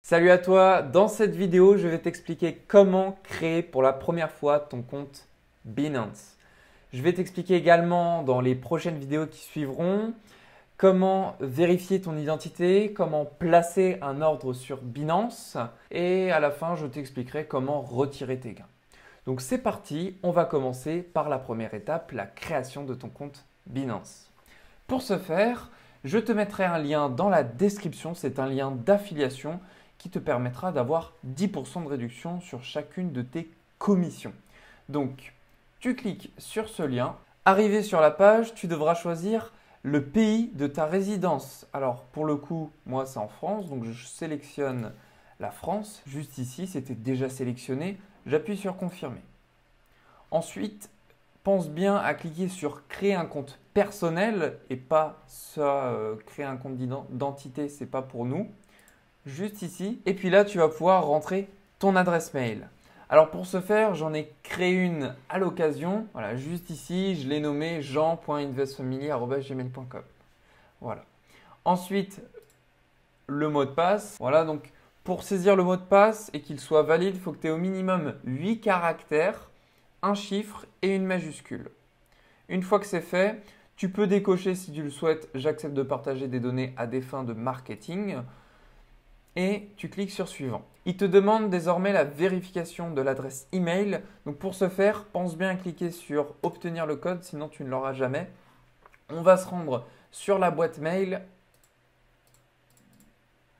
Salut à toi, dans cette vidéo, je vais t'expliquer comment créer pour la première fois ton compte Binance. Je vais t'expliquer également dans les prochaines vidéos qui suivront comment vérifier ton identité, comment placer un ordre sur Binance et à la fin, je t'expliquerai comment retirer tes gains. Donc c'est parti, on va commencer par la première étape, la création de ton compte Binance. Pour ce faire, je te mettrai un lien dans la description, c'est un lien d'affiliation qui te permettra d'avoir 10% de réduction sur chacune de tes commissions. Donc, tu cliques sur ce lien. Arrivé sur la page, tu devras choisir le pays de ta résidence. Alors, pour le coup, moi, c'est en France, donc je sélectionne la France. Juste ici, c'était déjà sélectionné. J'appuie sur confirmer. Ensuite, pense bien à cliquer sur créer un compte personnel et pas ça, créer un compte d'identité, c'est pas pour nous. Juste ici. Et puis là, tu vas pouvoir rentrer ton adresse mail. Alors pour ce faire, j'en ai créé une à l'occasion. Voilà, juste ici, je l'ai nommé jean.investfamily@gmail.com. Voilà. Ensuite, le mot de passe. Voilà, donc pour saisir le mot de passe et qu'il soit valide, il faut que tu aies au minimum 8 caractères, un chiffre et une majuscule. Une fois que c'est fait, tu peux décocher si tu le souhaites, j'accepte de partager des données à des fins de marketing. Et tu cliques sur suivant. Il te demande désormais la vérification de l'adresse email. Donc pour ce faire, pense bien à cliquer sur obtenir le code, sinon tu ne l'auras jamais. On va se rendre sur la boîte mail.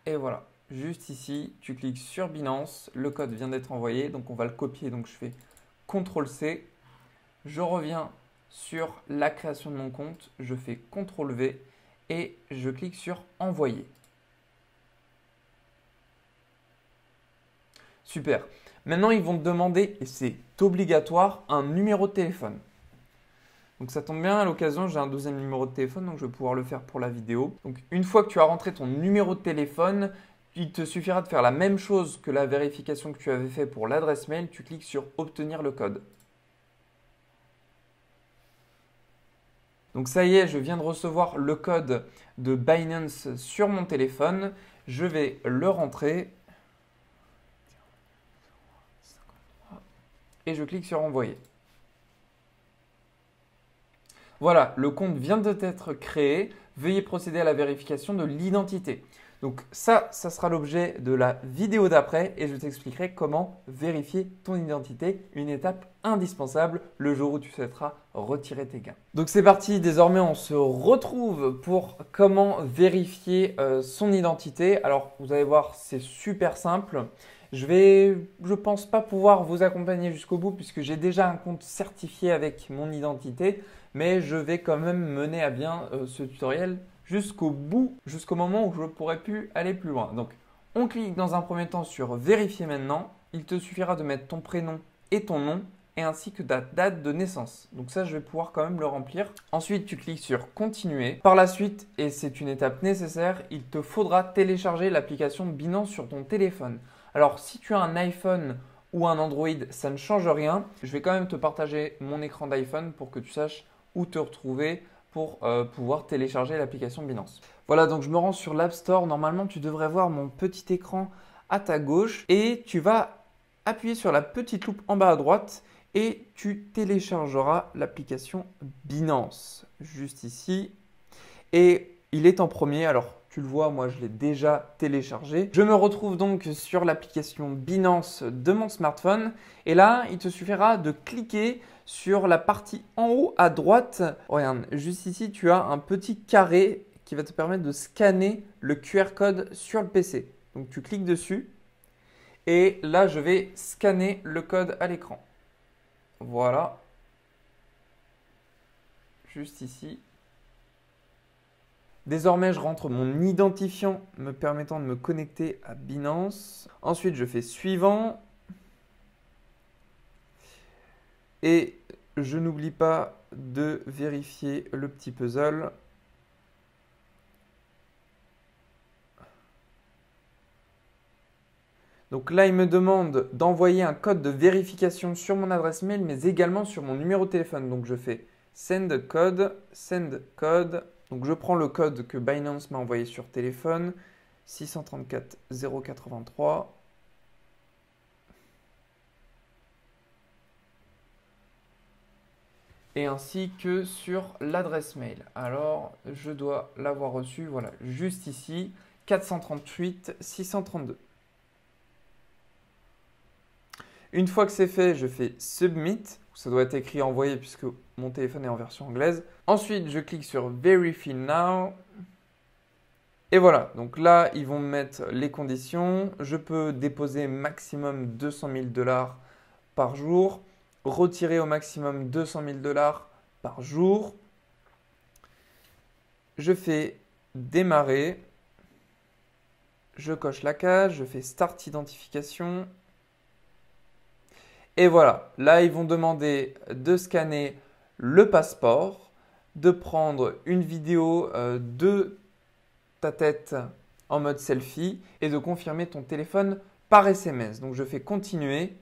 Et voilà, juste ici, tu cliques sur Binance. Le code vient d'être envoyé, donc on va le copier. Donc je fais CTRL-C. Je reviens sur la création de mon compte. Je fais CTRL-V et je clique sur envoyer. Super. Maintenant, ils vont te demander, et c'est obligatoire, un numéro de téléphone. Donc ça tombe bien, à l'occasion, j'ai un deuxième numéro de téléphone, donc je vais pouvoir le faire pour la vidéo. Donc une fois que tu as rentré ton numéro de téléphone, il te suffira de faire la même chose que la vérification que tu avais fait pour l'adresse mail. Tu cliques sur obtenir le code. Donc ça y est, je viens de recevoir le code de Binance sur mon téléphone. Je vais le rentrer. Et je clique sur envoyer. Voilà, le compte vient d'être créé. Veuillez procéder à la vérification de l'identité. Donc ça sera l'objet de la vidéo d'après et je t'expliquerai comment vérifier ton identité, une étape indispensable le jour où tu souhaiteras retirer tes gains. Donc c'est parti, désormais on se retrouve pour comment vérifier son identité. Alors vous allez voir, c'est super simple. Je pense pas pouvoir vous accompagner jusqu'au bout puisque j'ai déjà un compte certifié avec mon identité, mais je vais quand même mener à bien ce tutoriel jusqu'au bout, jusqu'au moment où je pourrai plus aller plus loin. Donc, on clique dans un premier temps sur vérifier maintenant. Il te suffira de mettre ton prénom et ton nom et ainsi que ta date de naissance. Donc ça, je vais pouvoir quand même le remplir. Ensuite, tu cliques sur continuer. Par la suite, et c'est une étape nécessaire, il te faudra télécharger l'application Binance sur ton téléphone. Alors, si tu as un iPhone ou un Android, ça ne change rien. Je vais quand même te partager mon écran d'iPhone pour que tu saches où te retrouver pour pouvoir télécharger l'application Binance. Voilà, donc je me rends sur l'App Store. Normalement, tu devrais voir mon petit écran à ta gauche et tu vas appuyer sur la petite loupe en bas à droite et tu téléchargeras l'application Binance juste ici. Et il est en premier, alors tu le vois, moi je l'ai déjà téléchargé. Je me retrouve donc sur l'application Binance de mon smartphone et là, il te suffira de cliquer sur la partie en haut à droite. Regarde, juste ici, tu as un petit carré qui va te permettre de scanner le QR code sur le PC. Donc tu cliques dessus et là, je vais scanner le code à l'écran. Voilà, juste ici. Désormais, je rentre mon identifiant me permettant de me connecter à Binance. Ensuite, je fais suivant. Et je n'oublie pas de vérifier le petit puzzle. Donc là, il me demande d'envoyer un code de vérification sur mon adresse mail, mais également sur mon numéro de téléphone. Donc je fais send code, send code. Donc je prends le code que Binance m'a envoyé sur téléphone. 634 083. Et ainsi que sur l'adresse mail. Alors, je dois l'avoir reçu, voilà, juste ici, 438 632. Une fois que c'est fait, je fais Submit. Ça doit être écrit envoyer puisque mon téléphone est en version anglaise. Ensuite, je clique sur Verify Now. Et voilà, donc là, ils vont me mettre les conditions. Je peux déposer maximum 200 000 $ par jour, retirer au maximum 200 000 $ par jour. Je fais démarrer. Je coche la case, je fais Start Identification. Et voilà, là, ils vont demander de scanner le passeport, de prendre une vidéo de ta tête en mode selfie et de confirmer ton téléphone par SMS. Donc, je fais continuer.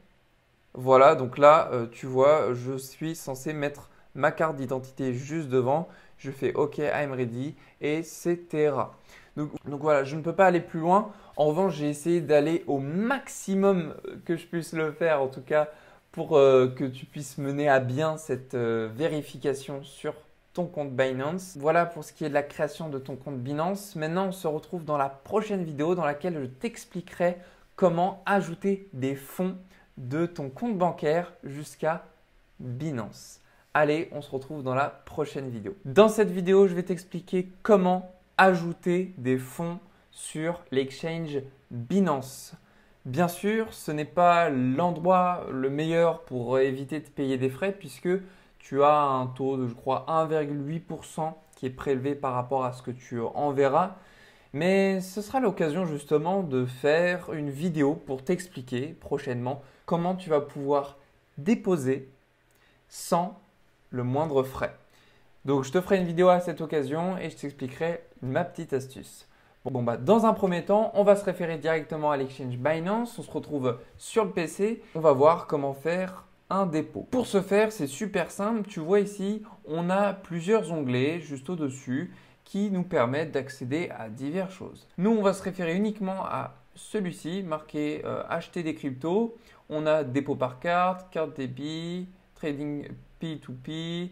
Voilà, donc là, tu vois, je suis censé mettre ma carte d'identité juste devant. Je fais OK, I'm ready, etc. Donc voilà, je ne peux pas aller plus loin. En revanche, j'ai essayé d'aller au maximum que je puisse le faire, en tout cas pour que tu puisses mener à bien cette vérification sur ton compte Binance. Voilà pour ce qui est de la création de ton compte Binance. Maintenant, on se retrouve dans la prochaine vidéo dans laquelle je t'expliquerai comment ajouter des fonds de ton compte bancaire jusqu'à Binance. Allez, on se retrouve dans la prochaine vidéo. Dans cette vidéo, je vais t'expliquer comment ajouter des fonds sur l'exchange Binance. Bien sûr, ce n'est pas l'endroit le meilleur pour éviter de payer des frais puisque tu as un taux de, je crois, 1,8% qui est prélevé par rapport à ce que tu enverras. Mais ce sera l'occasion justement de faire une vidéo pour t'expliquer prochainement comment tu vas pouvoir déposer sans le moindre frais. Donc, je te ferai une vidéo à cette occasion et je t'expliquerai ma petite astuce. Dans un premier temps, on va se référer directement à l'exchange Binance. On se retrouve sur le PC. On va voir comment faire un dépôt. Pour ce faire, c'est super simple. Tu vois ici, on a plusieurs onglets juste au-dessus qui nous permettent d'accéder à diverses choses. Nous, on va se référer uniquement à celui-ci, marqué acheter des cryptos. On a dépôt par carte, carte débit, trading P2P,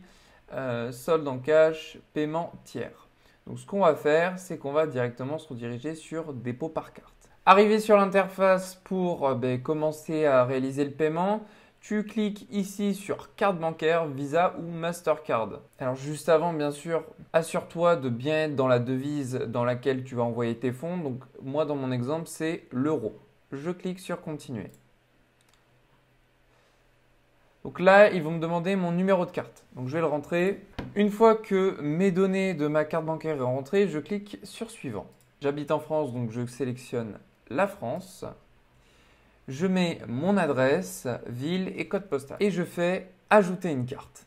solde en cash, paiement tiers. Donc, ce qu'on va faire, c'est qu'on va directement se rediriger sur dépôt par carte. Arrivé sur l'interface pour commencer à réaliser le paiement, tu cliques ici sur carte bancaire, Visa ou Mastercard. Alors juste avant, bien sûr, assure-toi de bien être dans la devise dans laquelle tu vas envoyer tes fonds. Donc moi, dans mon exemple, c'est l'euro. Je clique sur continuer. Donc là, ils vont me demander mon numéro de carte. Donc je vais le rentrer. Une fois que mes données de ma carte bancaire sont rentrées, je clique sur suivant. J'habite en France, donc je sélectionne la France. Je mets mon adresse, ville et code postal. Et je fais ajouter une carte.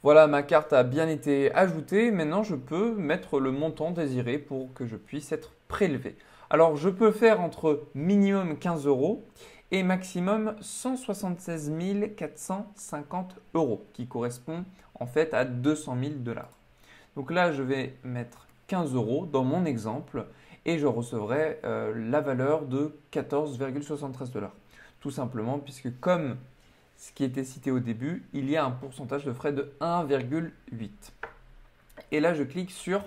Voilà, ma carte a bien été ajoutée. Maintenant, je peux mettre le montant désiré pour que je puisse être prélevé. Alors, je peux faire entre minimum 15 € et maximum 176 450 €, qui correspond en fait à 200 000 $. Donc là, je vais mettre 15 € dans mon exemple et je recevrai la valeur de 14,73 $. Tout simplement puisque comme ce qui était cité au début, il y a un pourcentage de frais de 1,8. Et là, je clique sur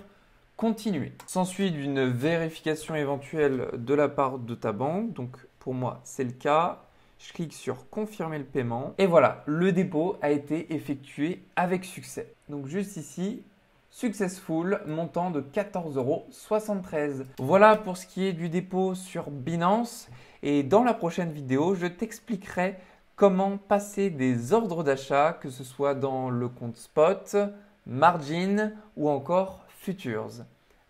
continuer. S'ensuit une vérification éventuelle de la part de ta banque. Donc pour moi, c'est le cas. Je clique sur confirmer le paiement. Et voilà, le dépôt a été effectué avec succès. Donc juste ici, successful, montant de 14,73 €. Voilà pour ce qui est du dépôt sur Binance. Et dans la prochaine vidéo, je t'expliquerai comment passer des ordres d'achat, que ce soit dans le compte spot, margin ou encore futures.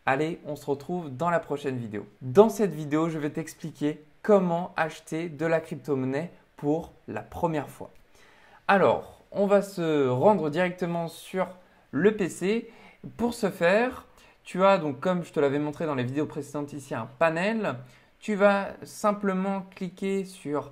Allez, on se retrouve dans la prochaine vidéo. Dans cette vidéo, je vais t'expliquer comment acheter de la crypto-monnaie pour la première fois. Alors, on va se rendre directement sur le PC. Pour ce faire, tu as donc, comme je te l'avais montré dans les vidéos précédentes ici, un panel. Tu vas simplement cliquer sur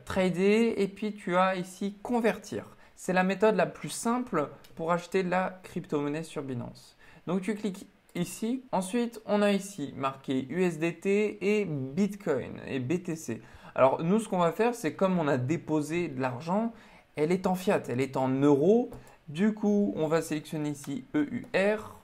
trader et puis tu as ici convertir. c'est la méthode la plus simple pour acheter de la crypto-monnaie sur Binance. Donc tu cliques ici. Ensuite, on a ici marqué USDT et Bitcoin et BTC. Alors nous, ce qu'on va faire, c'est comme on a déposé de l'argent, elle est en fiat, elle est en euros. Du coup, on va sélectionner ici EUR.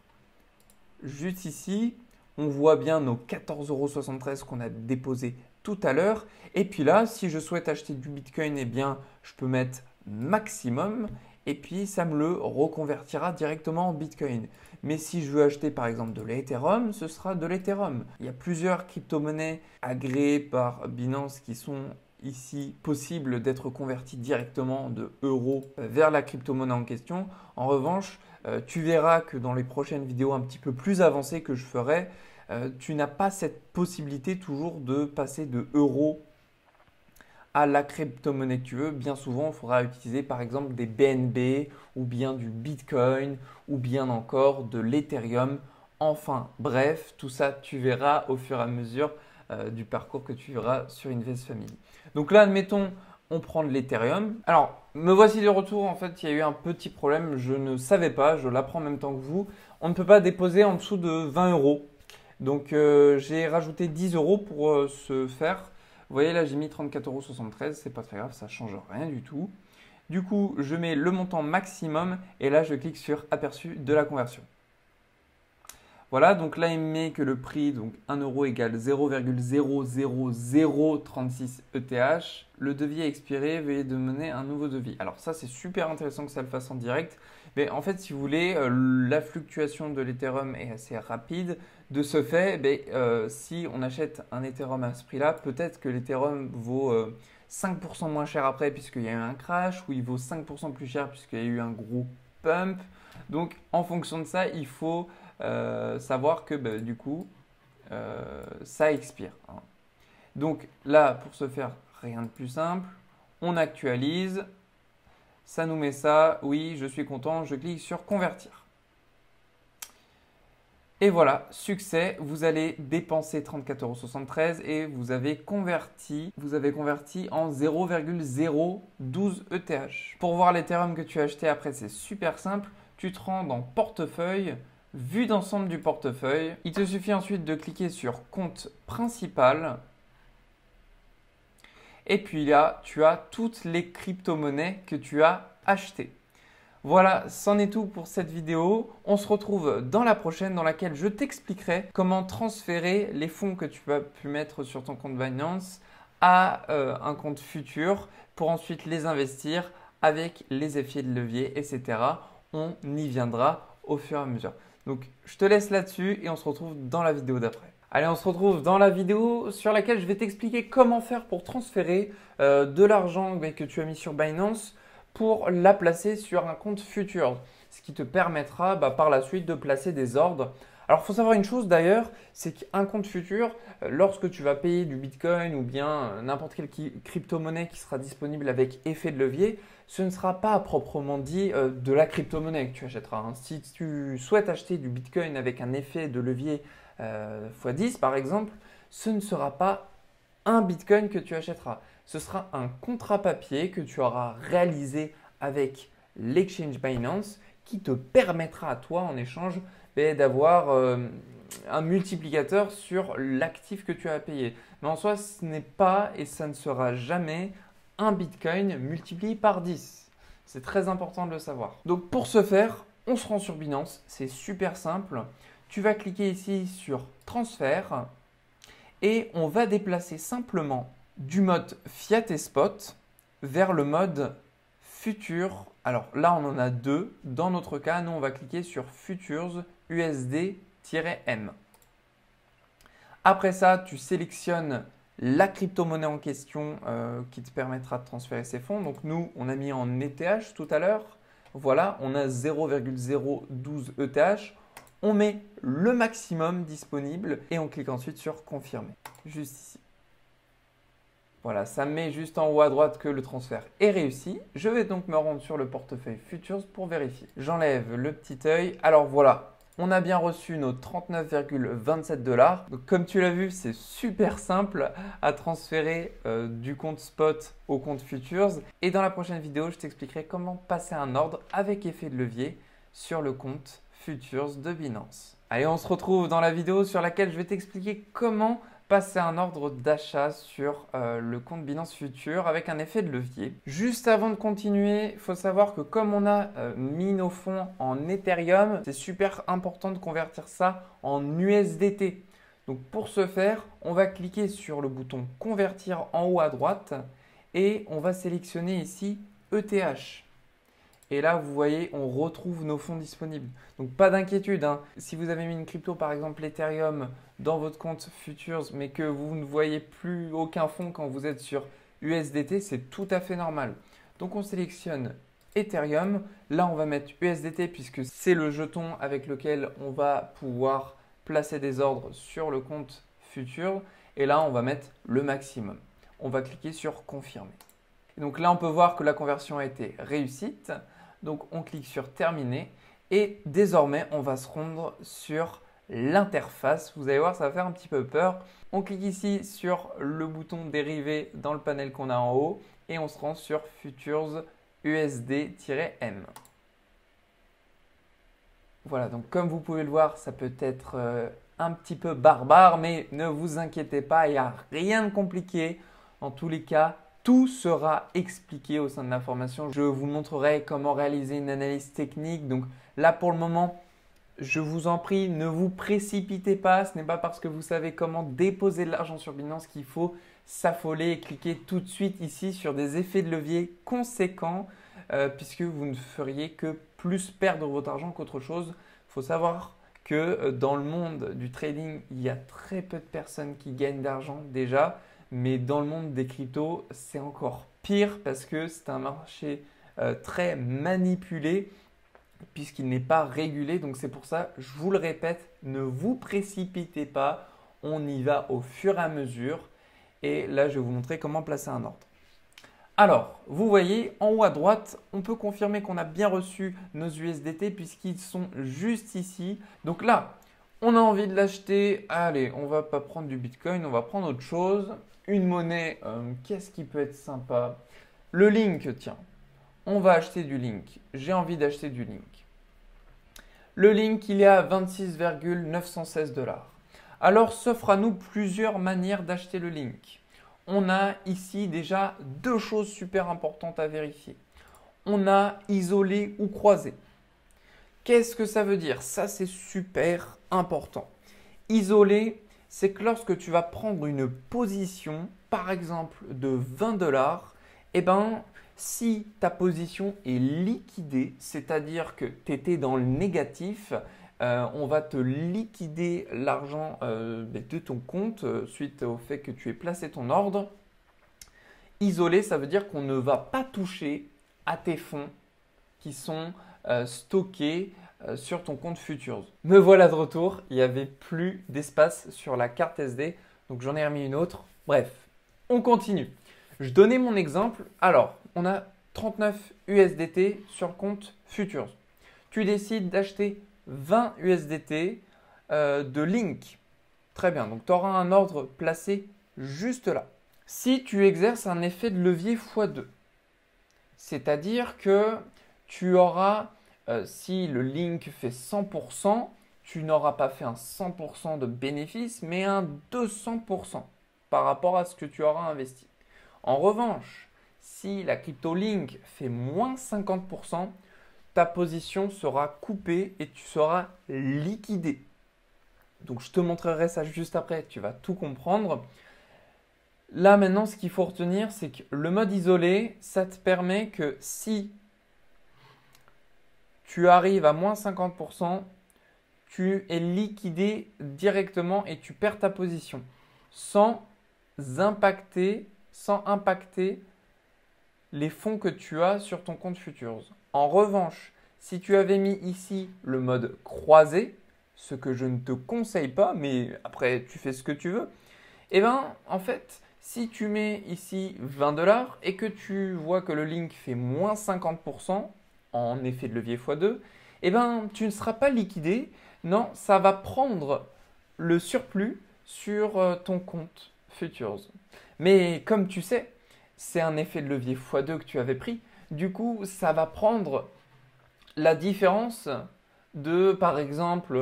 Juste ici, on voit bien nos 14,73 € qu'on a déposé tout à l'heure. Et puis là, si je souhaite acheter du Bitcoin, eh bien, je peux mettre maximum et puis ça me le reconvertira directement en Bitcoin. Mais si je veux acheter par exemple de l'Ethereum, ce sera de l'Ethereum. Il y a plusieurs crypto-monnaies agréées par Binance qui sont ici possibles d'être converties directement de euros vers la crypto-monnaie en question. En revanche, tu verras que dans les prochaines vidéos un petit peu plus avancées que je ferai, tu n'as pas cette possibilité toujours de passer de euros à la crypto-monnaie que tu veux. Bien souvent, il faudra utiliser par exemple des BNB ou bien du Bitcoin ou bien encore de l'Ethereum. Enfin, bref, tout ça, tu verras au fur et à mesure du parcours que tu verras sur Invest Family. Donc là, admettons, on prend de l'Ethereum. Alors, me voici de retour. En fait, il y a eu un petit problème. Je ne savais pas, je l'apprends en même temps que vous. On ne peut pas déposer en dessous de 20 €. Donc, j'ai rajouté 10 € pour ce faire. Vous voyez là, j'ai mis 34,73 €, c'est pas très grave, ça ne change rien du tout. Du coup, je mets le montant maximum et là, je clique sur aperçu de la conversion. Voilà, donc là, il me met que le prix, donc 1 € égale 0,00036 ETH. Le devis est expiré, veuillez demander un nouveau devis. Alors ça, c'est super intéressant que ça le fasse en direct. Mais en fait, si vous voulez, la fluctuation de l'Ethereum est assez rapide. De ce fait, si on achète un Ethereum à ce prix-là, peut-être que l'Ethereum vaut 5% moins cher après puisqu'il y a eu un crash, ou il vaut 5% plus cher puisqu'il y a eu un gros pump. Donc, en fonction de ça, il faut savoir que du coup, ça expire. Donc là, pour ce faire, rien de plus simple. On actualise. Ça nous met ça. Oui, je suis content. Je clique sur convertir. Et voilà, succès. Vous allez dépenser 34,73 € et vous avez converti en 0,012 ETH. Pour voir l'Ethereum que tu as acheté après, c'est super simple. Tu te rends dans portefeuille, vue d'ensemble du portefeuille. Il te suffit ensuite de cliquer sur compte principal. Et puis là, tu as toutes les crypto-monnaies que tu as achetées. Voilà, c'en est tout pour cette vidéo. On se retrouve dans la prochaine dans laquelle je t'expliquerai comment transférer les fonds que tu as pu mettre sur ton compte Binance à un compte futur pour ensuite les investir avec les effets de levier, etc. On y viendra au fur et à mesure. Donc, je te laisse là-dessus et on se retrouve dans la vidéo d'après. Allez, on se retrouve dans la vidéo sur laquelle je vais t'expliquer comment faire pour transférer de l'argent que tu as mis sur Binance pour la placer sur un compte futur, ce qui te permettra par la suite de placer des ordres. Alors, il faut savoir une chose d'ailleurs, c'est qu'un compte futur, lorsque tu vas payer du Bitcoin ou bien n'importe quelle crypto-monnaie qui sera disponible avec effet de levier, ce ne sera pas à proprement dit de la crypto-monnaie que tu achèteras. Si tu souhaites acheter du Bitcoin avec un effet de levier x10 par exemple, ce ne sera pas un Bitcoin que tu achèteras. Ce sera un contrat papier que tu auras réalisé avec l'exchange Binance qui te permettra à toi en échange d'avoir un multiplicateur sur l'actif que tu as payé. Mais en soi, ce n'est pas et ça ne sera jamais un Bitcoin multiplié par 10. C'est très important de le savoir. Donc pour ce faire, on se rend sur Binance. C'est super simple. Tu vas cliquer ici sur transfert et on va déplacer simplement du mode Fiat et Spot vers le mode Futur. Alors là, on en a deux. Dans notre cas, nous, on va cliquer sur Futures USD-M. Après ça, tu sélectionnes la crypto-monnaie en question qui te permettra de transférer ces fonds. Donc nous, on a mis en ETH tout à l'heure. Voilà, on a 0,012 ETH. On met le maximum disponible et on clique ensuite sur confirmer, juste ici. Voilà, ça met juste en haut à droite que le transfert est réussi. Je vais donc me rendre sur le portefeuille Futures pour vérifier. J'enlève le petit œil. Alors voilà, On a bien reçu nos 39,27 $. Donc, comme tu l'as vu, c'est super simple à transférer du compte spot au compte futures. Et dans la prochaine vidéo, je t'expliquerai comment passer un ordre avec effet de levier sur le compte futures de Binance. Allez, on se retrouve dans la vidéo sur laquelle je vais t'expliquer comment passer un ordre d'achat sur le compte Binance Future avec un effet de levier. Juste avant de continuer, il faut savoir que comme on a mis nos fonds en Ethereum, c'est super important de convertir ça en USDT. Donc pour ce faire, on va cliquer sur le bouton convertir en haut à droite et on va sélectionner ici ETH. Et là, vous voyez, on retrouve nos fonds disponibles. Donc, pas d'inquiétude, hein. Si vous avez mis une crypto, par exemple l'Ethereum, dans votre compte Futures, mais que vous ne voyez plus aucun fonds quand vous êtes sur USDT, c'est tout à fait normal. Donc, on sélectionne Ethereum. Là, on va mettre USDT puisque c'est le jeton avec lequel on va pouvoir placer des ordres sur le compte Futures. Et là, on va mettre le maximum. On va cliquer sur Confirmer. Donc là, on peut voir que la conversion a été réussite. Donc, on clique sur Terminer et désormais, on va se rendre sur l'interface. Vous allez voir, ça va faire un petit peu peur. On clique ici sur le bouton dérivé dans le panel qu'on a en haut et on se rend sur Futures USD-M. Voilà, donc comme vous pouvez le voir, ça peut être un petit peu barbare, mais ne vous inquiétez pas, il n'y a rien de compliqué. En tous les cas, tout sera expliqué au sein de la formation. Je vous montrerai comment réaliser une analyse technique. Donc là, pour le moment, je vous en prie, ne vous précipitez pas. Ce n'est pas parce que vous savez comment déposer de l'argent sur Binance qu'il faut s'affoler et cliquer tout de suite ici sur des effets de levier conséquents puisque vous ne feriez que plus perdre votre argent qu'autre chose. Il faut savoir que dans le monde du trading, il y a très peu de personnes qui gagnent d'argent déjà. Mais dans le monde des cryptos, c'est encore pire parce que c'est un marché très manipulé puisqu'il n'est pas régulé. Donc c'est pour ça, je vous le répète, ne vous précipitez pas. On y va au fur et à mesure. Et là, je vais vous montrer comment placer un ordre. Alors, vous voyez, en haut à droite, on peut confirmer qu'on a bien reçu nos USDT puisqu'ils sont juste ici. Donc là, on a envie de l'acheter. Allez, on ne va pas prendre du Bitcoin, on va prendre autre chose. Une monnaie, qu'est-ce qui peut être sympa? Le Link, tiens. On va acheter du Link. J'ai envie d'acheter du Link. Le Link, il est à 26,916 $. Alors, s'offre à nous plusieurs manières d'acheter le Link. On a ici déjà deux choses super importantes à vérifier. On a isolé ou croisé. Qu'est-ce que ça veut dire? Ça, c'est super important. Isolé, c'est que lorsque tu vas prendre une position, par exemple de 20 $, eh ben, si ta position est liquidée, c'est-à-dire que tu étais dans le négatif, on va te liquider l'argent de ton compte suite au fait que tu aies placé ton ordre. Isolé, ça veut dire qu'on ne va pas toucher à tes fonds qui sont stockés sur ton compte Futures. Me voilà de retour, il n'y avait plus d'espace sur la carte SD, donc j'en ai remis une autre. Bref, on continue. Je donnais mon exemple. Alors, on a 39 USDT sur le compte Futures. Tu décides d'acheter 20 USDT de Link. Très bien, donc tu auras un ordre placé juste là. Si tu exerces un effet de levier x2, c'est-à-dire que tu auras si le Link fait 100%, tu n'auras pas fait un 100% de bénéfice, mais un 200% par rapport à ce que tu auras investi. En revanche, si la crypto Link fait moins 50%, ta position sera coupée et tu seras liquidé. Donc, je te montrerai ça juste après, tu vas tout comprendre. Là, maintenant, ce qu'il faut retenir, c'est que le mode isolé, ça te permet que si tu arrives à moins 50%, tu es liquidé directement et tu perds ta position sans impacter les fonds que tu as sur ton compte Futures. En revanche, si tu avais mis ici le mode croisé, ce que je ne te conseille pas, mais après tu fais ce que tu veux, eh bien en fait, si tu mets ici 20 $ et que tu vois que le Link fait moins 50%, en effet de levier x2, eh ben, tu ne seras pas liquidé, Non, ça va prendre le surplus sur ton compte Futures. Mais comme tu sais, c'est un effet de levier x2 que tu avais pris. Du coup, ça va prendre la différence de, par exemple,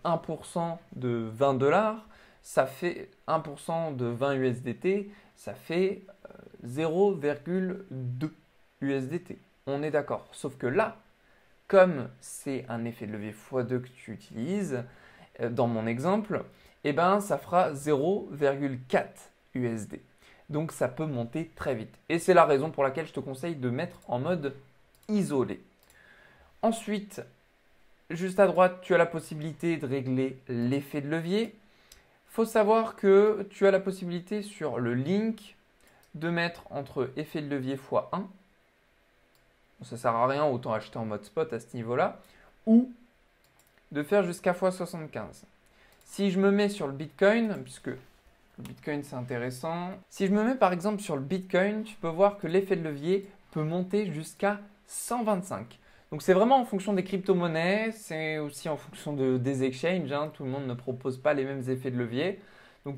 1% de 20 dollars, ça fait 1% de 20 USDT, ça fait 0,2 USDT. On est d'accord. Sauf que là, comme c'est un effet de levier x2 que tu utilises, dans mon exemple, eh ben, ça fera 0,4 USD. Donc ça peut monter très vite. Et c'est la raison pour laquelle je te conseille de mettre en mode isolé. Ensuite, juste à droite, tu as la possibilité de régler l'effet de levier. Il faut savoir que tu as la possibilité sur le link de mettre entre effet de levier x1. Ça ne sert à rien, autant acheter en mode spot à ce niveau-là. Ou de faire jusqu'à x75. Si je me mets sur le Bitcoin, puisque le Bitcoin c'est intéressant. Si je me mets par exemple sur le Bitcoin, tu peux voir que l'effet de levier peut monter jusqu'à 125. Donc c'est vraiment en fonction des crypto-monnaies, c'est aussi en fonction des exchanges. Hein. Tout le monde ne propose pas les mêmes effets de levier. Donc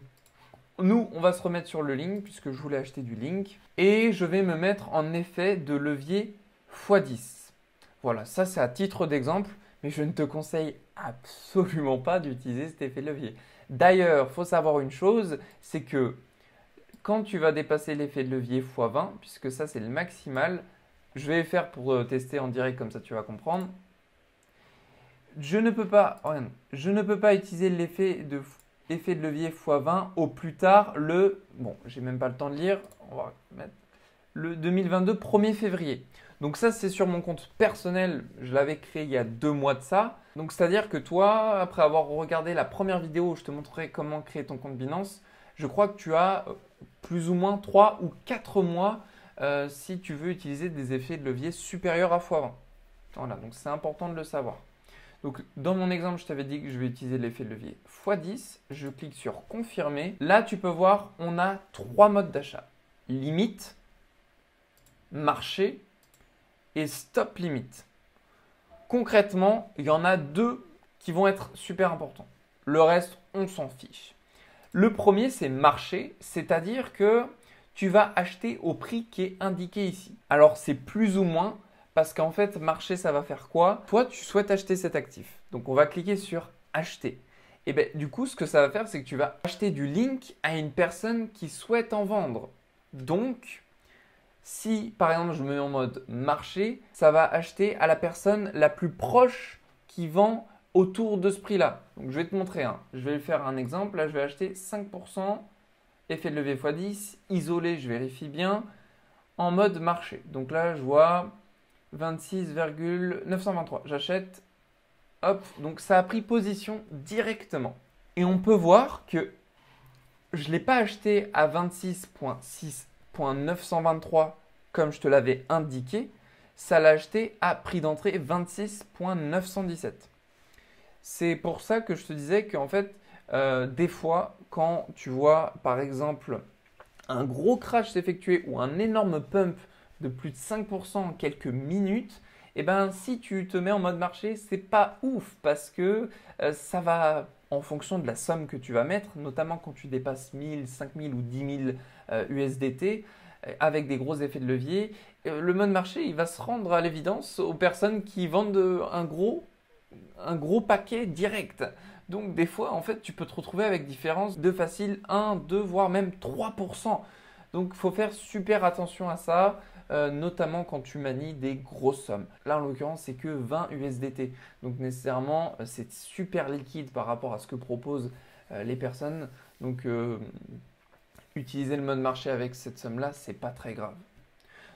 nous, on va se remettre sur le Link puisque je voulais acheter du Link. Et je vais me mettre en effet de levier x10. Voilà, ça c'est à titre d'exemple, mais je ne te conseille absolument pas d'utiliser cet effet de levier. D'ailleurs, il faut savoir une chose, c'est que quand tu vas dépasser l'effet de levier x20, puisque ça c'est le maximal, je vais faire pour tester en direct comme ça tu vas comprendre. Je ne peux pas utiliser l'effet de levier x20 au plus tard bon, j'ai même pas le temps de lire, on va mettre le 2022 1er février. Donc ça c'est sur mon compte personnel, je l'avais créé il y a 2 mois de ça. Donc c'est-à-dire que toi, après avoir regardé la première vidéo où je te montrais comment créer ton compte Binance, je crois que tu as plus ou moins 3 ou 4 mois si tu veux utiliser des effets de levier supérieurs à x20. Voilà, donc c'est important de le savoir. Donc dans mon exemple, je t'avais dit que je vais utiliser l'effet de levier x10. Je clique sur confirmer. Là, tu peux voir, on a 3 modes d'achat. Limite, marché et stop limite. Concrètement, il y en a 2 qui vont être super importants. Le reste, on s'en fiche. Le premier, c'est marché, c'est-à-dire que tu vas acheter au prix qui est indiqué ici. Alors, c'est plus ou moins parce qu'en fait, marché, ça va faire quoi? Toi, tu souhaites acheter cet actif. Donc, on va cliquer sur acheter. Et bien, du coup, ce que ça va faire, c'est que tu vas acheter du Link à une personne qui souhaite en vendre. Donc, si par exemple je me mets en mode marché, ça va acheter à la personne la plus proche qui vend autour de ce prix-là. Donc je vais te montrer un. Je vais faire un exemple. Là, je vais acheter 5%, effet de levier x10, isolé, je vérifie bien, en mode marché. Donc là, je vois 26,923. J'achète. Hop, donc ça a pris position directement. Et on peut voir que je ne l'ai pas acheté à 26,923 comme je te l'avais indiqué. Ça l'a acheté à prix d'entrée 26,917. C'est pour ça que je te disais qu'en fait, des fois, quand tu vois par exemple un gros crash s'effectuer ou un énorme pump de plus de 5% en quelques minutes, eh ben, si tu te mets en mode marché, c'est pas ouf parce que ça va en fonction de la somme que tu vas mettre, notamment quand tu dépasses 1000, 5000 ou 10 000 USDT avec des gros effets de levier. Le mode marché, il va se rendre à l'évidence aux personnes qui vendent un gros paquet direct. Donc des fois, en fait, tu peux te retrouver avec différence de facile 1, 2, voire même 3%. Donc il faut faire super attention à ça. Notamment quand tu manies des grosses sommes. Là, en l'occurrence, c'est que 20 USDT. Donc, nécessairement, c'est super liquide par rapport à ce que proposent les personnes. Donc, utiliser le mode marché avec cette somme-là, c'est pas très grave.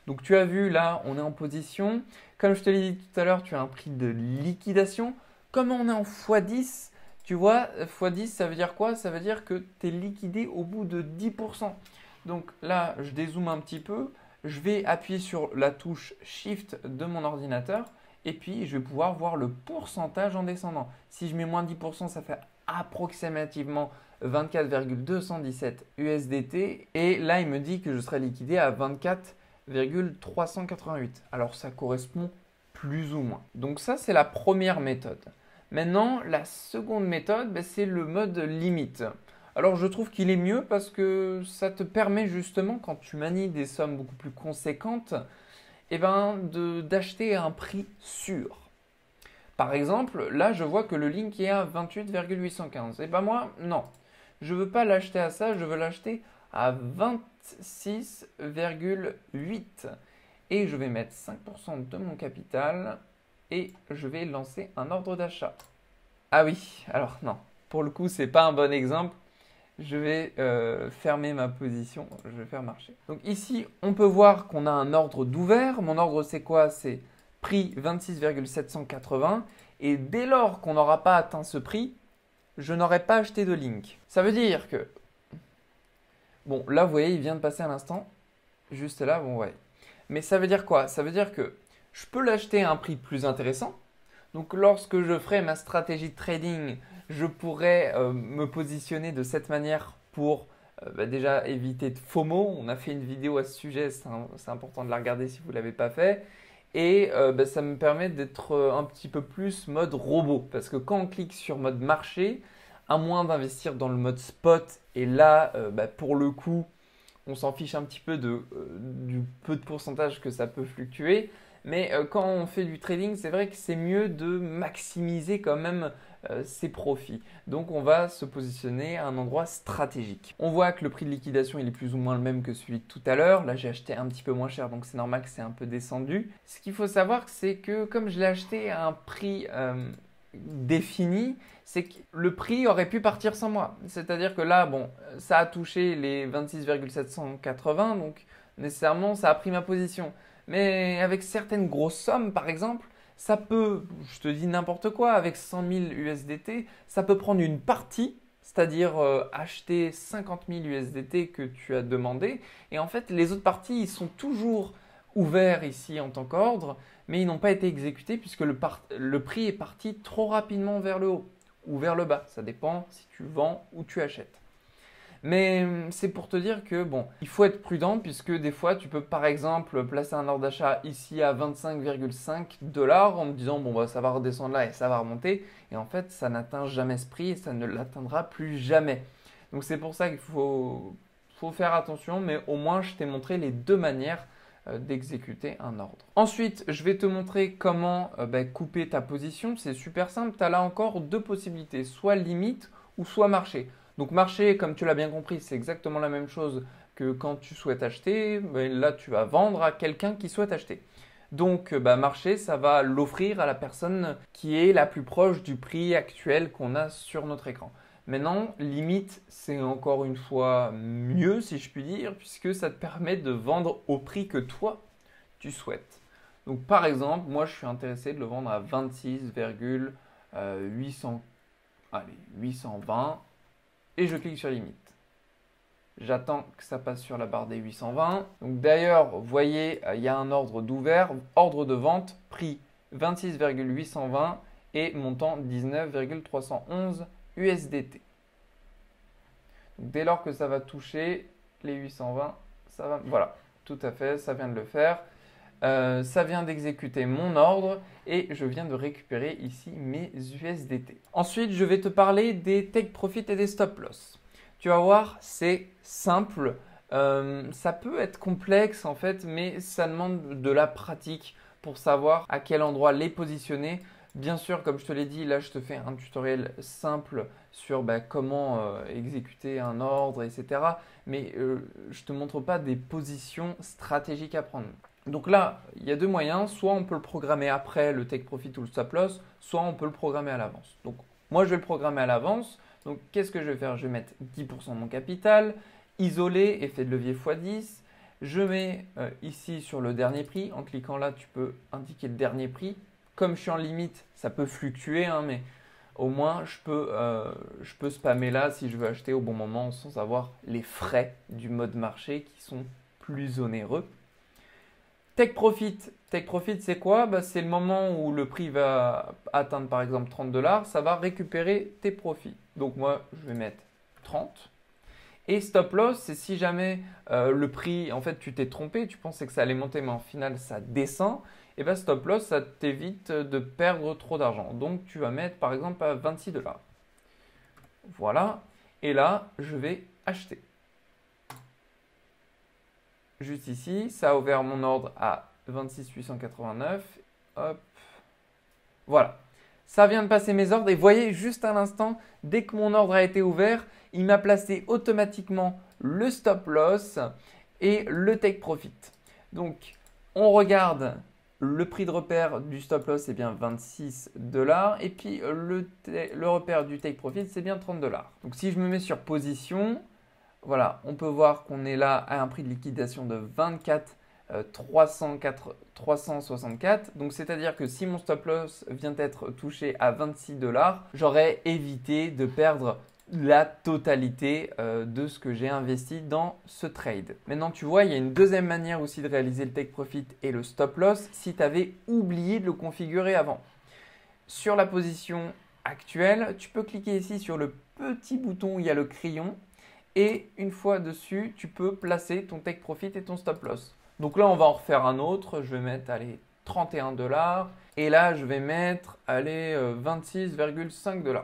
Donc, tu as vu, là, on est en position. Comme je te l'ai dit tout à l'heure, tu as un prix de liquidation. Comme on est en x10, tu vois, x10, ça veut dire quoi? Ça veut dire que tu es liquidé au bout de 10%. Donc, là, je dézoome un petit peu. Je vais appuyer sur la touche Shift de mon ordinateur et puis je vais pouvoir voir le pourcentage en descendant. Si je mets moins 10%, ça fait approximativement 24,217 USDT et là, il me dit que je serai liquidé à 24,388. Alors, ça correspond plus ou moins. Donc ça, c'est la première méthode. Maintenant, la seconde méthode, ben, c'est le mode limite. Alors je trouve qu'il est mieux parce que ça te permet justement, quand tu manies des sommes beaucoup plus conséquentes, eh ben, d'acheter à un prix sûr. Par exemple, là je vois que le link est à 28,815. Et ben moi, non. Je ne veux pas l'acheter à ça, je veux l'acheter à 26,8. Et je vais mettre 5% de mon capital et je vais lancer un ordre d'achat. Ah oui, alors non, pour le coup, c'est pas un bon exemple. Je vais fermer ma position, je vais faire marcher. Donc ici, on peut voir qu'on a un ordre d'ouvert. Mon ordre, c'est quoi? C'est prix 26,780. Et dès lors qu'on n'aura pas atteint ce prix, je n'aurai pas acheté de link. Ça veut dire que, bon, là, vous voyez, il vient de passer à l'instant. Juste là, bon, ouais. Mais ça veut dire quoi? Ça veut dire que je peux l'acheter à un prix plus intéressant. Donc lorsque je ferai ma stratégie de trading, je pourrai me positionner de cette manière pour déjà éviter de FOMO. On a fait une vidéo à ce sujet, c'est important de la regarder si vous ne l'avez pas fait. Et ça me permet d'être un petit peu plus mode robot. Parce que quand on clique sur mode marché, à moins d'investir dans le mode spot, et là, pour le coup, on s'en fiche un petit peu du peu de pourcentage que ça peut fluctuer. Mais quand on fait du trading, c'est vrai que c'est mieux de maximiser quand même ses profits. Donc on va se positionner à un endroit stratégique. On voit que le prix de liquidation il est plus ou moins le même que celui de tout à l'heure. Là j'ai acheté un petit peu moins cher, donc c'est normal que c'est un peu descendu. Ce qu'il faut savoir, c'est que comme je l'ai acheté à un prix défini, c'est que le prix aurait pu partir sans moi. C'est-à-dire que là, bon, ça a touché les 26,780, donc nécessairement ça a pris ma position. Mais avec certaines grosses sommes, par exemple, ça peut, je te dis n'importe quoi, avec 100 000 USDT, ça peut prendre une partie, c'est-à-dire acheter 50 000 USDT que tu as demandé. Et en fait, les autres parties, ils sont toujours ouverts ici en tant qu'ordre, mais ils n'ont pas été exécutés puisque le prix est parti trop rapidement vers le haut ou vers le bas. Ça dépend si tu vends ou tu achètes. Mais c'est pour te dire que bon, il faut être prudent puisque des fois tu peux par exemple placer un ordre d'achat ici à 25,5 $ en me disant bon bah ça va redescendre là et ça va remonter et en fait ça n'atteint jamais ce prix et ça ne l'atteindra plus jamais. Donc c'est pour ça qu'il faut faire attention, mais au moins je t'ai montré les deux manières d'exécuter un ordre. Ensuite, je vais te montrer comment couper ta position. C'est super simple, tu as là encore deux possibilités, soit limite ou soit marché. Donc marché, comme tu l'as bien compris, c'est exactement la même chose que quand tu souhaites acheter. Là, tu vas vendre à quelqu'un qui souhaite acheter. Donc marché, ça va l'offrir à la personne qui est la plus proche du prix actuel qu'on a sur notre écran. Maintenant, limite, c'est encore une fois mieux, si je puis dire, puisque ça te permet de vendre au prix que toi, tu souhaites. Donc par exemple, moi, je suis intéressé de le vendre à 820 et je clique sur limite. J'attends que ça passe sur la barre des 820. Donc d'ailleurs, vous voyez, il y a un ordre d'ouvert, ordre de vente, prix 26,820 et montant 19,311 USDT. Donc, dès lors que ça va toucher les 820, ça va. Voilà, tout à fait, ça vient de le faire. Ça vient d'exécuter mon ordre et je viens de récupérer ici mes USDT. Ensuite, je vais te parler des take profit et des stop loss. Tu vas voir, c'est simple. Ça peut être complexe en fait, mais ça demande de la pratique pour savoir à quel endroit les positionner. Bien sûr, comme je te l'ai dit, là je te fais un tutoriel simple sur comment exécuter un ordre, etc. Mais je ne te montre pas des positions stratégiques à prendre. Donc là, il y a deux moyens. Soit on peut le programmer après le take profit ou le stop loss, soit on peut le programmer à l'avance. Donc moi, je vais le programmer à l'avance. Donc qu'est-ce que je vais faire? Je vais mettre 10% de mon capital, isolé, effet de levier x10. Je mets ici sur le dernier prix. En cliquant là, tu peux indiquer le dernier prix. Comme je suis en limite, ça peut fluctuer, hein, mais au moins je peux spammer là si je veux acheter au bon moment sans avoir les frais du mode marché qui sont plus onéreux. Take profit, c'est quoi? C'est le moment où le prix va atteindre par exemple 30 $, ça va récupérer tes profits. Donc moi, je vais mettre 30. Et stop loss, c'est si jamais le prix, en fait, tu t'es trompé, tu pensais que ça allait monter, mais en final, ça descend. Et bien stop loss, ça t'évite de perdre trop d'argent. Donc, tu vas mettre par exemple à 26 $. Voilà. Et là, je vais acheter. Juste ici, ça a ouvert mon ordre à 26 889. Hop. Voilà. Ça vient de passer mes ordres et vous voyez juste à l'instant, dès que mon ordre a été ouvert, il m'a placé automatiquement le stop loss et le take profit. Donc, on regarde le prix de repère du stop loss, c'est bien 26 $. Et puis, le repère du take profit, c'est bien 30 $. Donc, si je me mets sur position, voilà, on peut voir qu'on est là à un prix de liquidation de 24 364. Donc, c'est-à-dire que si mon stop loss vient d'être touché à 26 $, j'aurais évité de perdre la totalité de ce que j'ai investi dans ce trade. Maintenant, tu vois, il y a une deuxième manière aussi de réaliser le take profit et le stop loss si tu avais oublié de le configurer avant. Sur la position actuelle, tu peux cliquer ici sur le petit bouton où il y a le crayon et une fois dessus, tu peux placer ton take profit et ton stop loss. Donc là, on va en refaire un autre. Je vais mettre, allez, 31 $. Et là, je vais mettre, allez, 26,5 $.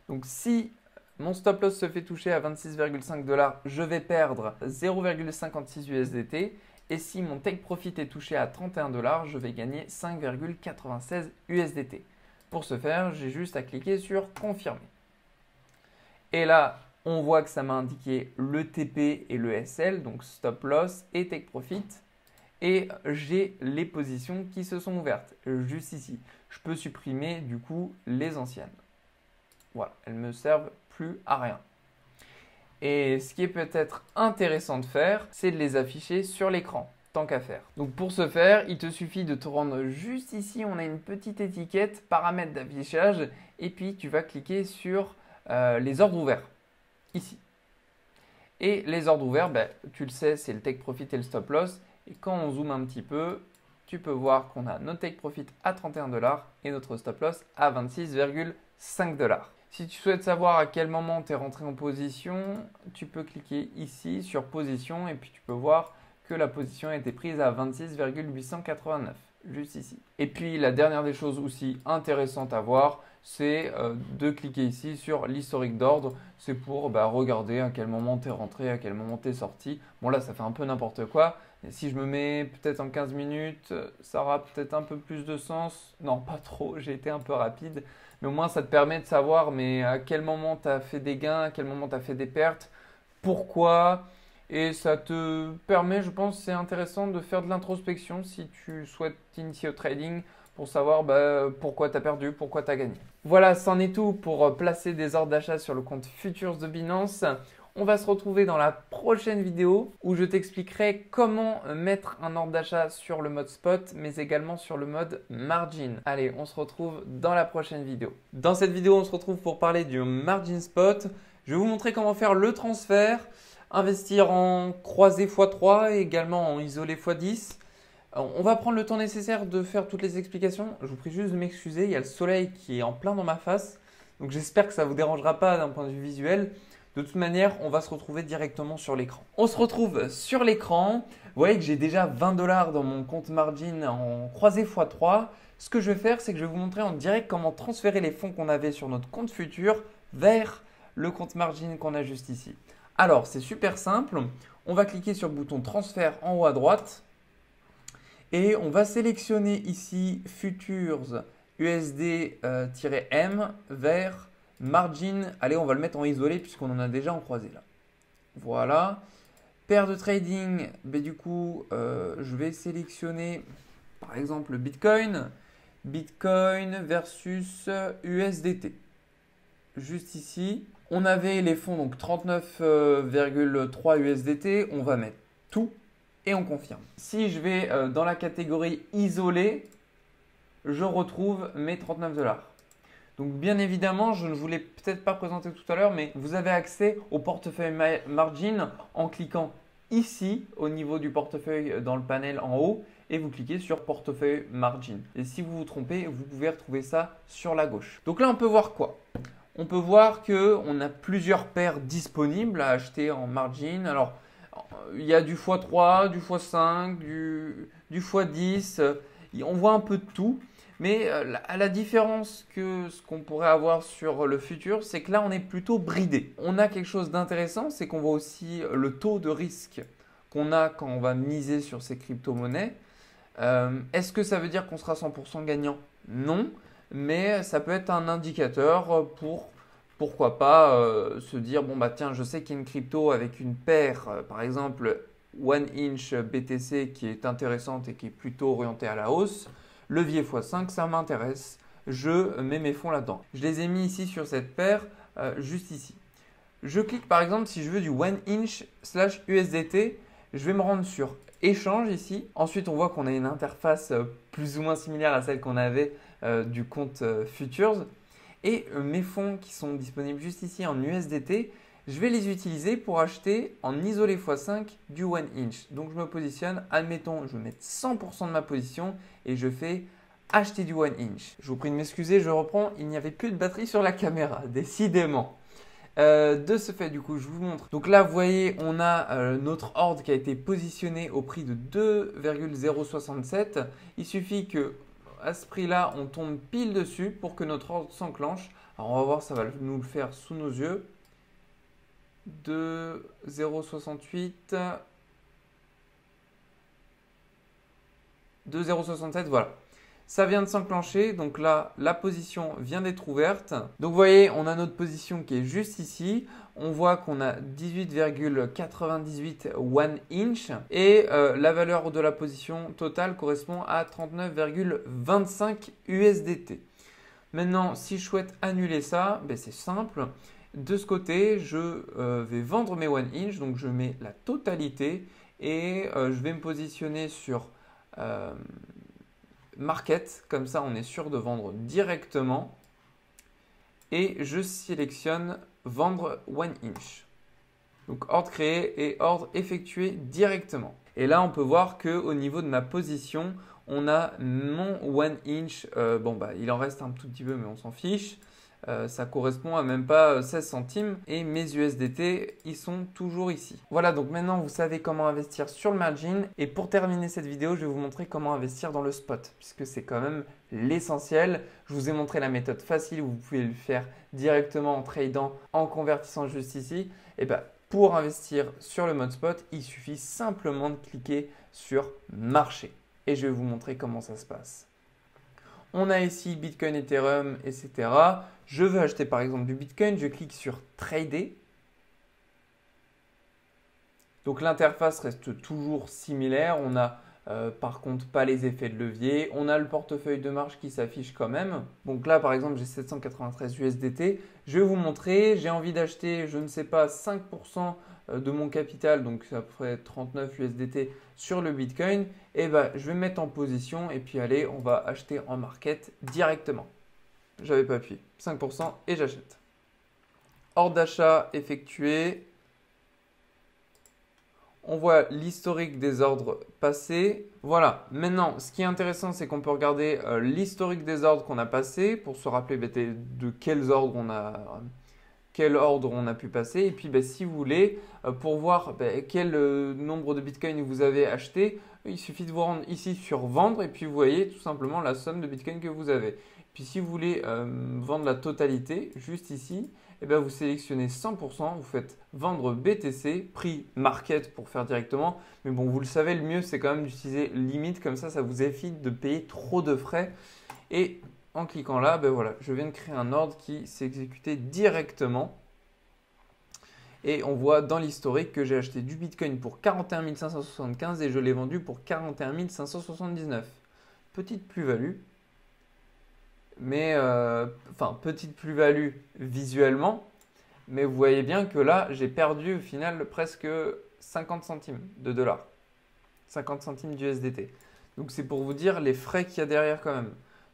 Donc, si mon stop loss se fait toucher à 26,5 $, je vais perdre 0,56 USDT. Et si mon take profit est touché à 31 $, je vais gagner 5,96 USDT. Pour ce faire, j'ai juste à cliquer sur confirmer. Et là, on voit que ça m'a indiqué le TP et le SL, donc stop loss et take profit. Et j'ai les positions qui se sont ouvertes, juste ici. Je peux supprimer du coup les anciennes. Voilà, elles ne me servent plus à rien. Et ce qui est peut-être intéressant de faire, c'est de les afficher sur l'écran, tant qu'à faire. Donc pour ce faire, il te suffit de te rendre juste ici, on a une petite étiquette, paramètres d'affichage, et puis tu vas cliquer sur les ordres ouverts, ici. Et les ordres ouverts, ben, tu le sais, c'est le take profit et le stop loss. Et quand on zoome un petit peu, tu peux voir qu'on a notre take profit à 31 $ et notre stop loss à 26,5 $. Si tu souhaites savoir à quel moment tu es rentré en position, tu peux cliquer ici sur position et puis tu peux voir que la position a été prise à 26,889, juste ici. Et puis la dernière des choses aussi intéressantes à voir, c'est de cliquer ici sur l'historique d'ordre. C'est pour regarder à quel moment tu es rentré, à quel moment tu es sorti. Bon là, ça fait un peu n'importe quoi. Et si je me mets peut-être en 15 minutes, ça aura peut-être un peu plus de sens. Non, pas trop, j'ai été un peu rapide. Mais au moins, ça te permet de savoir mais à quel moment tu as fait des gains, à quel moment tu as fait des pertes, pourquoi. Et ça te permet, je pense, c'est intéressant de faire de l'introspection si tu souhaites t'initier au trading pour savoir pourquoi tu as perdu, pourquoi tu as gagné. Voilà, c'en est tout pour placer des ordres d'achat sur le compte Futures de Binance. On va se retrouver dans la prochaine vidéo où je t'expliquerai comment mettre un ordre d'achat sur le mode spot, mais également sur le mode margin. Allez, on se retrouve dans la prochaine vidéo. Dans cette vidéo, on se retrouve pour parler du margin spot. Je vais vous montrer comment faire le transfert, investir en croisé x3 et également en isolé x10. On va prendre le temps nécessaire de faire toutes les explications. Je vous prie juste de m'excuser, il y a le soleil qui est en plein dans ma face. Donc j'espère que ça ne vous dérangera pas d'un point de vue visuel. De toute manière, on va se retrouver directement sur l'écran. On se retrouve sur l'écran. Vous voyez que j'ai déjà 20 $ dans mon compte margin en croisé x3. Ce que je vais faire, c'est que je vais vous montrer en direct comment transférer les fonds qu'on avait sur notre compte futur vers le compte margin qu'on a juste ici. Alors, c'est super simple. On va cliquer sur le bouton transfert en haut à droite. Et on va sélectionner ici Futures USD-M vers margin. Allez, on va le mettre en isolé puisqu'on en a déjà en croisé là. Voilà. Paire de trading, du coup, je vais sélectionner par exemple le Bitcoin. Bitcoin versus USDT. Juste ici. On avait les fonds, donc 39,3 USDT. On va mettre tout. Et on confirme. Si je vais dans la catégorie isolé, je retrouve mes 39 $. Donc bien évidemment, je ne vous l'ai peut-être pas présenté tout à l'heure, mais vous avez accès au portefeuille margin en cliquant ici au niveau du portefeuille dans le panel en haut et vous cliquez sur portefeuille margin. Et si vous vous trompez, vous pouvez retrouver ça sur la gauche. Donc là, on peut voir quoi? On peut voir qu'on a plusieurs paires disponibles à acheter en margin. Alors, il y a du x3, du x5, du x10. On voit un peu de tout. Mais à la différence que ce qu'on pourrait avoir sur le futur, c'est que là, on est plutôt bridé. On a quelque chose d'intéressant, c'est qu'on voit aussi le taux de risque qu'on a quand on va miser sur ces crypto-monnaies. Est-ce que ça veut dire qu'on sera 100% gagnant? Non, mais ça peut être un indicateur pour, pourquoi pas, se dire, bon bah tiens, je sais qu'il y a une crypto avec une paire, par exemple, One Inch BTC qui est intéressante et qui est plutôt orientée à la hausse. Levier x5, ça m'intéresse. Je mets mes fonds là-dedans. Je les ai mis ici sur cette paire, juste ici. Je clique par exemple si je veux du One Inch / USDT. Je vais me rendre sur échange ici. Ensuite, on voit qu'on a une interface plus ou moins similaire à celle qu'on avait du compte Futures. Et mes fonds qui sont disponibles juste ici en USDT, je vais les utiliser pour acheter en isolé x5 du One Inch. Donc je me positionne, admettons, je vais mettre 100% de ma position et je fais acheter du One Inch. Je vous prie de m'excuser, je reprends, il n'y avait plus de batterie sur la caméra, décidément. De ce fait, du coup, je vous montre. Donc là, vous voyez, on a notre ordre qui a été positionné au prix de 2,067. Il suffit que à ce prix-là, on tombe pile dessus pour que notre ordre s'enclenche. Alors, on va voir, ça va nous le faire sous nos yeux. 2,068. 2,067, voilà. Ça vient de s'enclencher, donc là, la position vient d'être ouverte. Donc vous voyez, on a notre position qui est juste ici. On voit qu'on a 18,98 One Inch et la valeur de la position totale correspond à 39,25 USDT. Maintenant, si je souhaite annuler ça, ben c'est simple. De ce côté, je vais vendre mes One Inch, donc je mets la totalité et je vais me positionner sur Market, comme ça on est sûr de vendre directement et je sélectionne vendre One Inch. Donc ordre créé et ordre effectué directement. Et là on peut voir qu'au niveau de ma position, on a mon One Inch, il en reste un tout petit peu mais on s'en fiche. Ça correspond à même pas 16 centimes et mes USDT ils sont toujours ici. Voilà, donc maintenant vous savez comment investir sur le margin et pour terminer cette vidéo je vais vous montrer comment investir dans le spot puisque c'est quand même l'essentiel. Je vous ai montré la méthode facile où vous pouvez le faire directement en tradant, en convertissant juste ici. Et ben, pour investir sur le mode spot, il suffit simplement de cliquer sur marché et je vais vous montrer comment ça se passe. On a ici Bitcoin, Ethereum, etc. Je veux acheter par exemple du Bitcoin, je clique sur Trader. Donc l'interface reste toujours similaire. On a par contre pas les effets de levier. On a le portefeuille de marge qui s'affiche quand même. Donc là par exemple j'ai 793 USDT. Je vais vous montrer, j'ai envie d'acheter, je ne sais pas, 5% de mon capital, donc ça ferait 39 USDT sur le Bitcoin. Et ben, je vais me mettre en position et puis allez, on va acheter en market directement. J'avais pas appuyé, 5% et j'achète. Ordre d'achat effectué. On voit l'historique des ordres passés. Voilà, maintenant ce qui est intéressant c'est qu'on peut regarder l'historique des ordres qu'on a passés pour se rappeler de quels ordres quel ordre on a pu passer. Et puis si vous voulez, pour voir quel nombre de bitcoins vous avez acheté, il suffit de vous rendre ici sur vendre et puis vous voyez tout simplement la somme de bitcoins que vous avez. Puis si vous voulez vendre la totalité, juste ici, vous sélectionnez 100%, vous faites vendre BTC, prix market pour faire directement. Mais bon, vous le savez, le mieux c'est quand même d'utiliser limite, comme ça vous évite de payer trop de frais. Et en cliquant là, voilà, je viens de créer un ordre qui s'est exécuté directement. Et on voit dans l'historique que j'ai acheté du Bitcoin pour 41 575 et je l'ai vendu pour 41 579. Petite plus-value. Mais, petite plus-value visuellement. Mais vous voyez bien que là, j'ai perdu au final presque 50 centimes de dollars. 50 centimes d'USDT. Donc c'est pour vous dire les frais qu'il y a derrière quand même.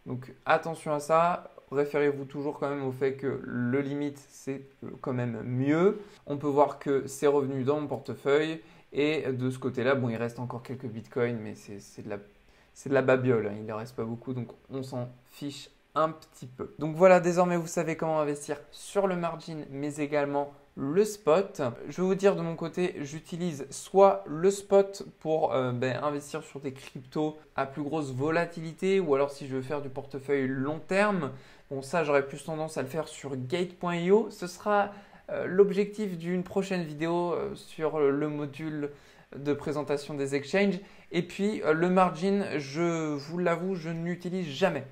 Donc attention à ça, référez-vous toujours quand même au fait que le limite c'est quand même mieux. On peut voir que c'est revenu dans mon portefeuille et de ce côté-là, il reste encore quelques bitcoins mais c'est de la babiole, hein. Il ne reste pas beaucoup donc on s'en fiche un petit peu. Donc voilà, désormais vous savez comment investir sur le margin, mais également le spot. Je vais vous dire de mon côté, j'utilise soit le spot pour investir sur des cryptos à plus grosse volatilité, ou alors si je veux faire du portefeuille long terme, bon ça j'aurais plus tendance à le faire sur Gate.io. Ce sera l'objectif d'une prochaine vidéo sur le module de présentation des exchanges. Et puis le margin, je vous l'avoue, je ne l'utilise jamais.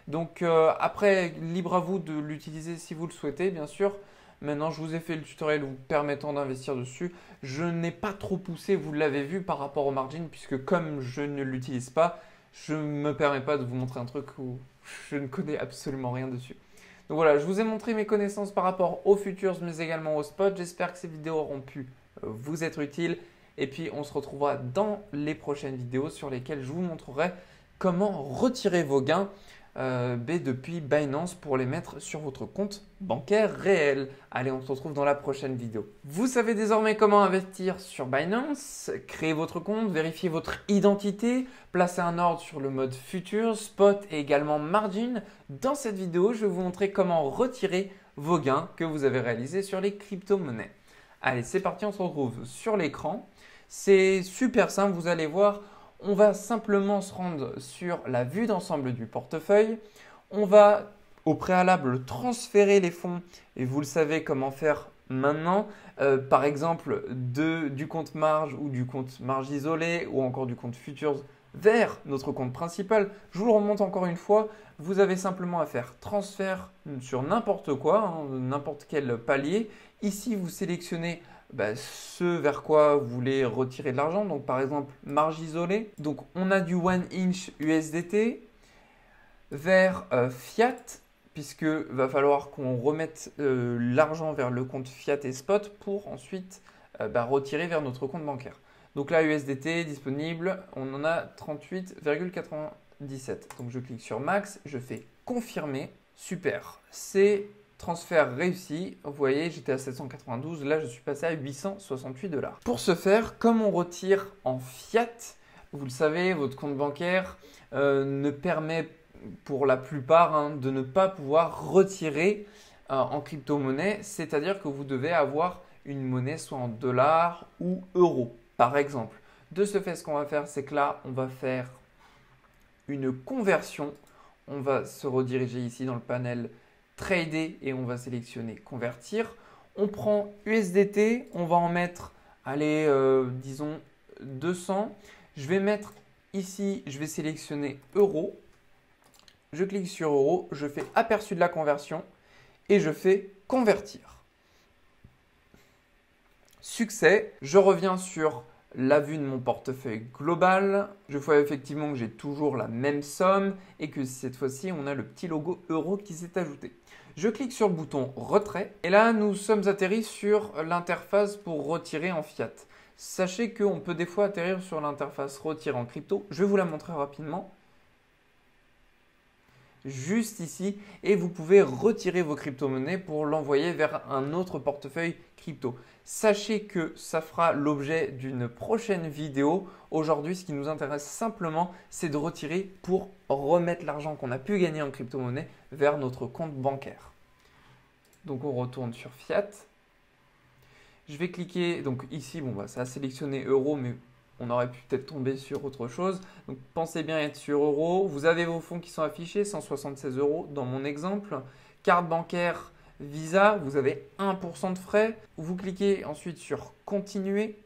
Donc après, libre à vous de l'utiliser si vous le souhaitez, bien sûr. Maintenant, je vous ai fait le tutoriel vous permettant d'investir dessus. Je n'ai pas trop poussé, vous l'avez vu, par rapport au margin, puisque comme je ne l'utilise pas, je ne me permets pas de vous montrer un truc où je ne connais absolument rien dessus. Donc voilà, je vous ai montré mes connaissances par rapport aux futures, mais également aux spots. J'espère que ces vidéos auront pu vous être utiles. Et puis, on se retrouvera dans les prochaines vidéos sur lesquelles je vous montrerai comment retirer vos gains depuis Binance pour les mettre sur votre compte bancaire réel. Allez, on se retrouve dans la prochaine vidéo. Vous savez désormais comment investir sur Binance, créer votre compte, vérifier votre identité, placer un ordre sur le mode futur, spot et également margin. Dans cette vidéo, je vais vous montrer comment retirer vos gains que vous avez réalisés sur les crypto-monnaies. Allez, c'est parti, on se retrouve sur l'écran. C'est super simple, vous allez voir. On va simplement se rendre sur la vue d'ensemble du portefeuille. On va au préalable transférer les fonds et vous le savez comment faire maintenant. Par exemple, du compte marge ou du compte marge isolé ou encore du compte futures vers notre compte principal. Je vous le remonte encore une fois. Vous avez simplement à faire transfert sur n'importe quoi, n'importe quel palier. Ici, vous sélectionnez ce vers quoi vous voulez retirer de l'argent. Donc par exemple, marge isolée. Donc on a du 1 inch USDT vers fiat, puisque va falloir qu'on remette l'argent vers le compte fiat et spot pour ensuite retirer vers notre compte bancaire. Donc là, USDT disponible, on en a 38,97. Donc je clique sur max, je fais confirmer. Super, c'est transfert réussi. Vous voyez, j'étais à 792, là je suis passé à 868 $. Pour ce faire, comme on retire en fiat, vous le savez, votre compte bancaire ne permet pour la plupart de ne pas pouvoir retirer en crypto-monnaie, c'est-à-dire que vous devez avoir une monnaie soit en dollars ou euros, par exemple. De ce fait, ce qu'on va faire, c'est que là, on va faire une conversion. On va se rediriger ici dans le panel Trader et on va sélectionner Convertir. On prend USDT, on va en mettre, allez, disons 200. Je vais mettre ici, je vais sélectionner Euro. Je clique sur Euro, je fais aperçu de la conversion et je fais Convertir. Succès, je reviens sur la vue de mon portefeuille global. Je vois effectivement que j'ai toujours la même somme et que cette fois-ci, on a le petit logo euro qui s'est ajouté. Je clique sur le bouton retrait et là, nous sommes atterris sur l'interface pour retirer en fiat. Sachez qu'on peut des fois atterrir sur l'interface retirer en crypto. Je vais vous la montrer rapidement. Juste ici et vous pouvez retirer vos crypto-monnaies pour l'envoyer vers un autre portefeuille crypto. Sachez que ça fera l'objet d'une prochaine vidéo. Aujourd'hui, ce qui nous intéresse simplement, c'est de retirer pour remettre l'argent qu'on a pu gagner en crypto-monnaie vers notre compte bancaire. Donc, on retourne sur Fiat. Je vais cliquer, donc ici, ça a sélectionné euro, mais on aurait pu peut-être tomber sur autre chose. Donc, pensez bien être sur euro. Vous avez vos fonds qui sont affichés, 176 € dans mon exemple. Carte bancaire Visa, vous avez 1% de frais. Vous cliquez ensuite sur continuer.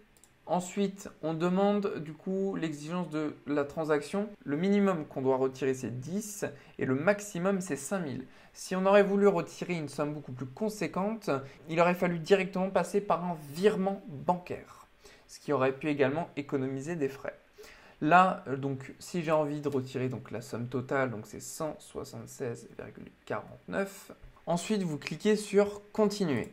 Ensuite, on demande du coup l'exigence de la transaction. Le minimum qu'on doit retirer, c'est 10 et le maximum, c'est 5000. Si on aurait voulu retirer une somme beaucoup plus conséquente, il aurait fallu directement passer par un virement bancaire, ce qui aurait pu également économiser des frais. Là, donc, si j'ai envie de retirer donc, la somme totale, donc c'est 176,49. Ensuite, vous cliquez sur continuer.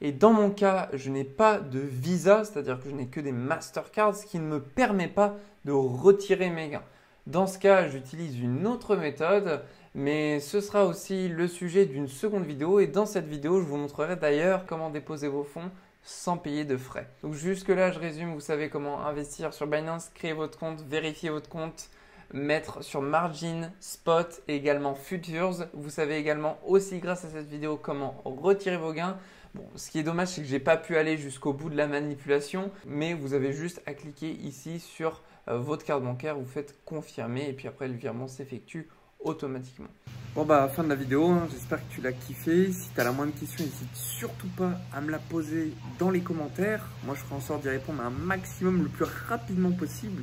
Et dans mon cas, je n'ai pas de Visa, c'est-à-dire que je n'ai que des Mastercard, ce qui ne me permet pas de retirer mes gains. Dans ce cas, j'utilise une autre méthode, mais ce sera aussi le sujet d'une seconde vidéo. Et dans cette vidéo, je vous montrerai d'ailleurs comment déposer vos fonds sans payer de frais. Donc jusque là, je résume, vous savez comment investir sur Binance, créer votre compte, vérifier votre compte, mettre sur margin, spot et également futures. Vous savez également aussi grâce à cette vidéo comment retirer vos gains. Bon, ce qui est dommage, c'est que je n'ai pas pu aller jusqu'au bout de la manipulation, mais vous avez juste à cliquer ici sur votre carte bancaire, vous faites confirmer et puis après le virement s'effectue automatiquement. Bon bah fin de la vidéo, hein. J'espère que tu l'as kiffé. Si tu as la moindre question, n'hésite surtout pas à me la poser dans les commentaires. Moi je ferai en sorte d'y répondre un maximum le plus rapidement possible.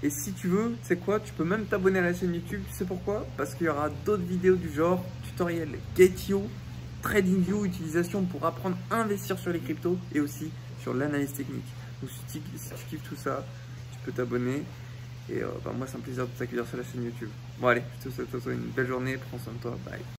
Et si tu veux, tu sais quoi, tu peux même t'abonner à la chaîne YouTube. Tu sais pourquoi? Parce qu'il y aura d'autres vidéos du genre tutoriel Getio, TradingView, utilisation pour apprendre à investir sur les cryptos et aussi sur l'analyse technique. Donc si tu kiffes tout ça, tu peux t'abonner. Et moi, c'est un plaisir de t'accueillir sur la chaîne YouTube. Bon, allez, je te souhaite une belle journée. Prends soin de toi. Bye.